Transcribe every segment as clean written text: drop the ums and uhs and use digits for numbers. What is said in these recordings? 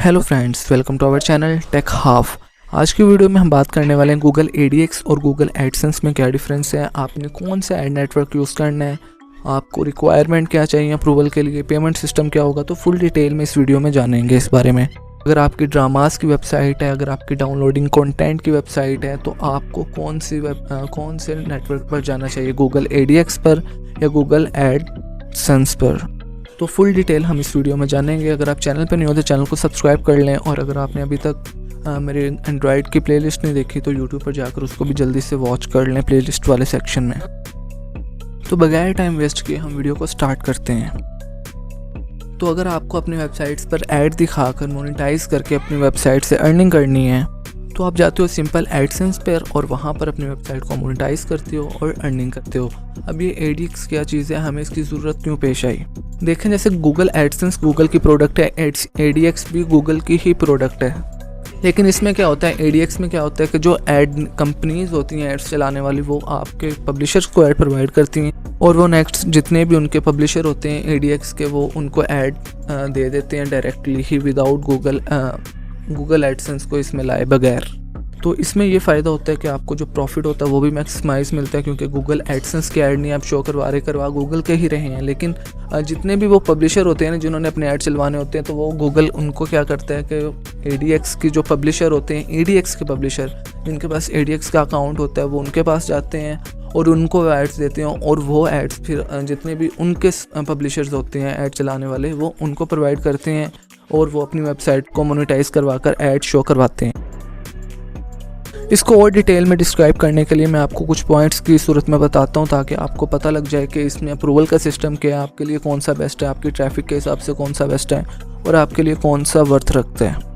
Hello friends, welcome to our channel Tech Half. आज की video में हम बात करने वाले हैं गूगल ADX और गूगल एडसेंस में क्या डिफरेंस है, आपने कौन सा एड नेटवर्क यूज़ करना है, आपको रिक्वायरमेंट क्या चाहिए अप्रूवल के लिए, पेमेंट सिस्टम क्या होगा। तो फुल डिटेल में इस वीडियो में जानेंगे इस बारे में। अगर आपकी ड्रामास की वेबसाइट है, अगर आपकी डाउनलोडिंग कंटेंट की वेबसाइट है, तो आपको कौन से नेटवर्क पर जाना चाहिए, गूगल ADX पर या गूगल एडसेंस पर। तो फुल डिटेल हम इस वीडियो में जानेंगे। अगर आप चैनल पर नहीं हो तो चैनल को सब्सक्राइब कर लें, और अगर आपने अभी तक मेरे एंड्रॉयड की प्लेलिस्ट नहीं देखी तो यूट्यूब पर जाकर उसको भी जल्दी से वॉच कर लें प्लेलिस्ट वाले सेक्शन में। तो बगैर टाइम वेस्ट किए हम वीडियो को स्टार्ट करते हैं। तो अगर आपको अपनी वेबसाइट्स पर ऐड दिखाकर मोनेटाइज करके अपनी वेबसाइट से अर्निंग करनी है तो आप जाते हो सिंपल एडसेंस पर और वहाँ पर अपनी वेबसाइट को मोनेटाइज करते हो और अर्निंग करते हो। अब ये ADX क्या चीज़ है, हमें इसकी ज़रूरत क्यों पेश आई। देखें, जैसे गूगल एडसेंस गूगल की प्रोडक्ट है, ADX भी गूगल की ही प्रोडक्ट है। लेकिन इसमें क्या होता है, ADX में क्या होता है कि जो एड कंपनीज होती हैं एड्स चलाने वाली, वो आपके पब्लिशर्स को ऐड प्रोवाइड करती हैं और वो नेक्स्ट जितने भी उनके पब्लिशर होते हैं ADX के, वो उनको ऐड दे देते हैं डायरेक्टली ही, विदाउट गूगल एडसेंस को इसमें लाए बगैर। तो इसमें ये फ़ायदा होता है कि आपको जो प्रॉफिट होता है वो भी मैक्सिमाइज मिलता है, क्योंकि गूगल एडसेंस के ऐड नहीं आप शो करवा गूगल के ही रहे हैं। लेकिन जितने भी वो पब्लिशर होते हैं ना, जिन्होंने अपने ऐड चलवाने होते हैं, तो वो गूगल उनको क्या करता है कि ADX की जो पब्लिशर होते हैं, ADX के पब्लिशर जिनके पास ADX का अकाउंट होता है, वो उनके पास जाते हैं और उनको एड्स देते हैं, और वो एड्स फिर जितने भी उनके पब्लिशर्स होते हैं ऐड चलाने वाले, वो उनको प्रोवाइड करते हैं और वो अपनी वेबसाइट को मोनेटाइज करवाकर ऐड शो करवाते हैं। इसको और डिटेल में डिस्क्राइब करने के लिए मैं आपको कुछ पॉइंट्स की सूरत में बताता हूँ, ताकि आपको पता लग जाए कि इसमें अप्रूवल का सिस्टम क्या है, आपके लिए कौन सा बेस्ट है, आपकी ट्रैफिक के हिसाब से कौन सा बेस्ट है और आपके लिए कौन सा वर्थ रखता है।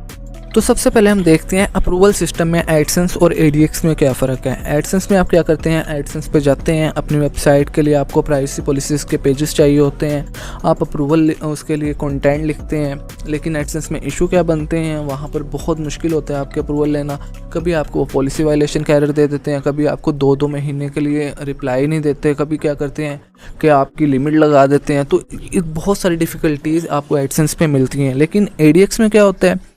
तो सबसे पहले हम देखते हैं अप्रूवल सिस्टम में एडसेंस और ADX में क्या फ़र्क है। एडसेंस में आप क्या करते हैं, एडसेंस पे जाते हैं, अपनी वेबसाइट के लिए आपको प्राइवेसी पॉलिसीज़ के पेजेस चाहिए होते हैं, आप अप्रूवल उसके लिए कंटेंट लिखते हैं। लेकिन एडसेंस में इशू क्या बनते हैं, वहाँ पर बहुत मुश्किल होता है आपके अप्रूवल लेना। कभी आपको वो पॉलिसी वायलेशन का एरर दे देते हैं, कभी आपको 2-2 महीने के लिए रिप्लाई नहीं देते, कभी क्या करते हैं कि आपकी लिमिट लगा देते हैं। तो बहुत सारी डिफ़िकल्टीज़ आपको एडसेंस पे मिलती हैं। लेकिन ADX में क्या होता है,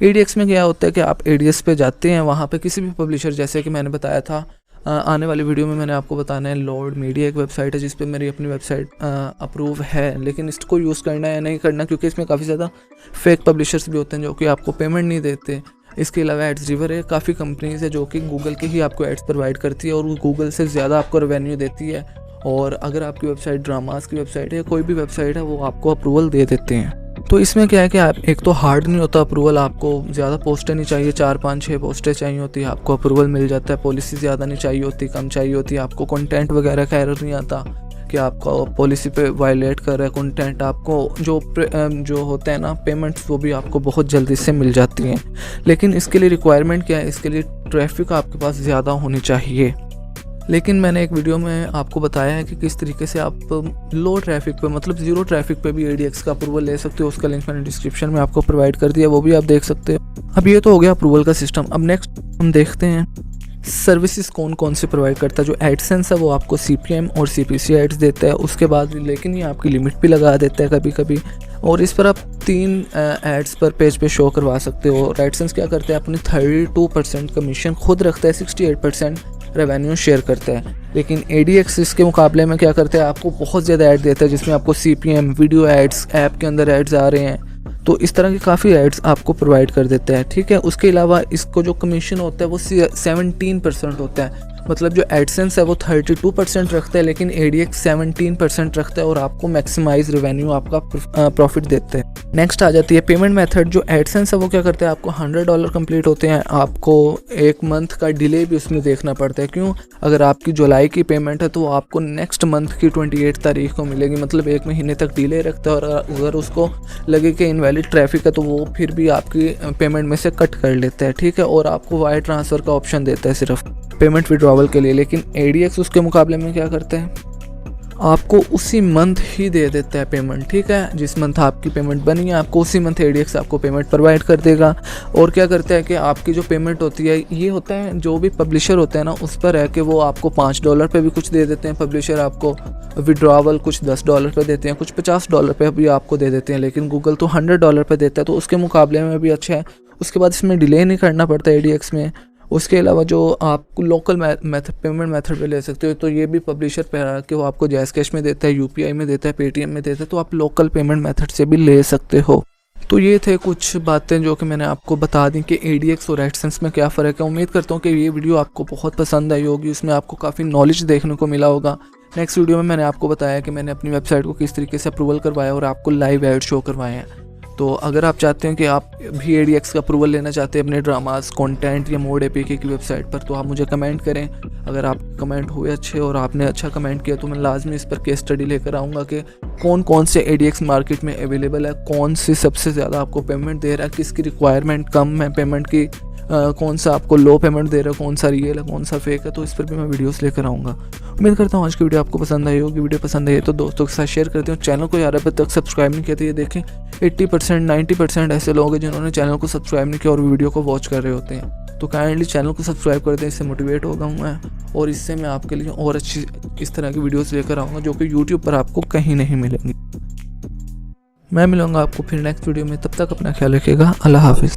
ADX में क्या होता है कि आप ADX पे जाते हैं, वहाँ पे किसी भी पब्लिशर, जैसे कि मैंने बताया था आने वाली वीडियो में मैंने आपको बताना है, लॉर्ड मीडिया एक वेबसाइट है जिस पे मेरी अपनी वेबसाइट अप्रूव है, लेकिन इसको यूज़ करना है नहीं करना, क्योंकि इसमें काफ़ी ज़्यादा फेक पब्लिशर्स भी होते हैं जो कि आपको पेमेंट नहीं देते। इसके अलावा एड्स रिवर है, काफ़ी कंपनीज़ है जो कि गूगल के ही आपको एड्स प्रोवाइड करती है और वो गूगल से ज़्यादा आपको रेवेन्यू देती है। और अगर आपकी वेबसाइट ड्रामास की वेबसाइट है, कोई भी वेबसाइट है, वो आपको अप्रूवल दे देते हैं। तो इसमें क्या है कि आप एक तो हार्ड नहीं होता अप्रूवल, आपको ज़्यादा पोस्टें नहीं चाहिए, 4-5-6 पोस्टें चाहिए होती है, आपको अप्रूवल मिल जाता है। पॉलिसी ज़्यादा नहीं चाहिए होती, कम चाहिए होती है। आपको कंटेंट वगैरह का एरर नहीं आता कि आपका पॉलिसी पे वायलेट कर रहा है कंटेंट। आपको जो होता है ना पेमेंट्स, वो भी आपको बहुत जल्दी से मिल जाती हैं। लेकिन इसके लिए रिक्वायरमेंट क्या है, इसके लिए ट्रैफिक आपके पास ज़्यादा होनी चाहिए। लेकिन मैंने एक वीडियो में आपको बताया है कि किस तरीके से आप लो ट्रैफिक पे, मतलब ज़ीरो ट्रैफिक पे भी ADX का अप्रूवल ले सकते हो। उसका लिंक मैंने डिस्क्रिप्शन में आपको प्रोवाइड कर दिया, वो भी आप देख सकते हो। अब ये तो हो गया अप्रूवल का सिस्टम। अब नेक्स्ट हम देखते हैं सर्विसेज कौन कौन से प्रोवाइड करता है। जो एडसेंस है वो आपको CPM और CPC एड्स देता है, उसके बाद लेकिन ये आपकी लिमिट भी लगा देता है कभी कभी, और इस पर आप 3 एड्स पर पेज पे शो करवा सकते हो। और एडसेंस क्या करते हैं, अपनी 32% कमीशन खुद रखता है, 68% रेवेन्यू शेयर करता है। लेकिन ADX इसके मुकाबले में क्या करते हैं, आपको बहुत ज़्यादा ऐड देता है, जिसमें आपको CPM, वीडियो एड्स, ऐप के अंदर एड्स आ रहे हैं, तो इस तरह के काफ़ी एड्स आपको प्रोवाइड कर देता है। ठीक है, उसके अलावा इसको जो कमीशन होता है वो 17% होता है। मतलब जो एडसेंस है वो 32% रखता है, लेकिन ADX 17% रखता है और आपको मैक्सिमाइज रेवेन्यू आपका प्रॉफिट देते हैं। नेक्स्ट आ जाती है पेमेंट मेथड। जो एडसेंस है वो क्या करते हैं, आपको $100 कंप्लीट होते हैं, आपको 1 मंथ का डिले भी उसमें देखना पड़ता है। क्यों, अगर आपकी जुलाई की पेमेंट है तो आपको नेक्स्ट मंथ की 28 तारीख को मिलेगी, मतलब 1 महीने तक डिले रखता है। और अगर उसको लगे कि इनवैलिड ट्रैफिक है तो वो फिर भी आपकी पेमेंट में से कट कर लेता है। ठीक है, और आपको वायर ट्रांसफ़र का ऑप्शन देता है सिर्फ पेमेंट विड्रॉवल के लिए। लेकिन ADX उसके मुकाबले में क्या करता है, आपको उसी मंथ ही दे देता है पेमेंट। ठीक है, जिस मंथ आपकी पेमेंट बनी है आपको उसी मंथ ADX आपको पेमेंट प्रोवाइड कर देगा। और क्या करता है कि आपकी जो पेमेंट होती है, ये होता है जो भी पब्लिशर होता है ना, उस पर है कि वो आपको $5 पे भी कुछ दे देते हैं पब्लिशर आपको, विड्रॉवल कुछ $10 पे देते हैं, कुछ $50 पे भी आपको दे देते हैं, लेकिन गूगल तो $100 पे देता है, तो उसके मुकाबले में भी अच्छा है। उसके बाद इसमें डिले नहीं करना पड़ता ADX में। उसके अलावा जो आप लोकल पेमेंट मेथड पे ले सकते हो, तो ये भी पब्लिशर पे है कि वो आपको जैज़ कैश में देता है, UPI में देता है, पेटीएम में देता है, तो आप लोकल पेमेंट मेथड से भी ले सकते हो। तो ये थे कुछ बातें जो कि मैंने आपको बता दी कि ADX और एडसेंस में क्या फ़र्क है। उम्मीद करता हूँ कि ये वीडियो आपको बहुत पसंद आई होगी, इसमें आपको काफ़ी नॉलेज देखने को मिला होगा। नेक्स्ट वीडियो में मैंने आपको बताया कि मैंने अपनी वेबसाइट को किस तरीके से अप्रूवल करवाया और आपको लाइव ऐड शो करवाए हैं। तो अगर आप चाहते हैं कि आप भी ADX का अप्रूवल लेना चाहते हैं अपने ड्रामास, कंटेंट या मोड APK की वेबसाइट पर, तो आप मुझे कमेंट करें। अगर आप कमेंट हुए अच्छे और आपने अच्छा कमेंट किया तो मैं लाजमी इस पर केस स्टडी लेकर आऊँगा कि कौन कौन से ADX मार्केट में अवेलेबल है, कौन सी सबसे ज़्यादा आपको पेमेंट दे रहा है, किसकी रिक्वायरमेंट कम है पेमेंट की, कौन सा आपको लो पेमेंट दे रहा है, कौन सा रियल है, कौन सा फेक है। तो इस पर भी मैं वीडियोस लेकर आऊँगा। उम्मीद करता हूँ आज की वीडियो आपको पसंद आई होगी। वीडियो पसंद आई है तो दोस्तों के साथ शेयर करते हो। चैनल को यार अभी तक सब्सक्राइब नहीं किया तो ये देखें 80% 90% ऐसे लोग हैं जिन्होंने चैनल को सब्सक्राइब नहीं किया और वीडियो को वॉच कर रहे होते हैं। तो काइंडली चैनल को सब्सक्राइब कर दें, इससे मोटिवेट होगा मैं और इससे मैं आपके लिए और अच्छी इस तरह की वीडियोस लेकर आऊँगा जो कि यूट्यूब पर आपको कहीं नहीं मिलेंगी। मैं मिलूँगा आपको फिर नेक्स्ट वीडियो में, तब तक अपना ख्याल रखिएगा। अल्लाह हाफिज़।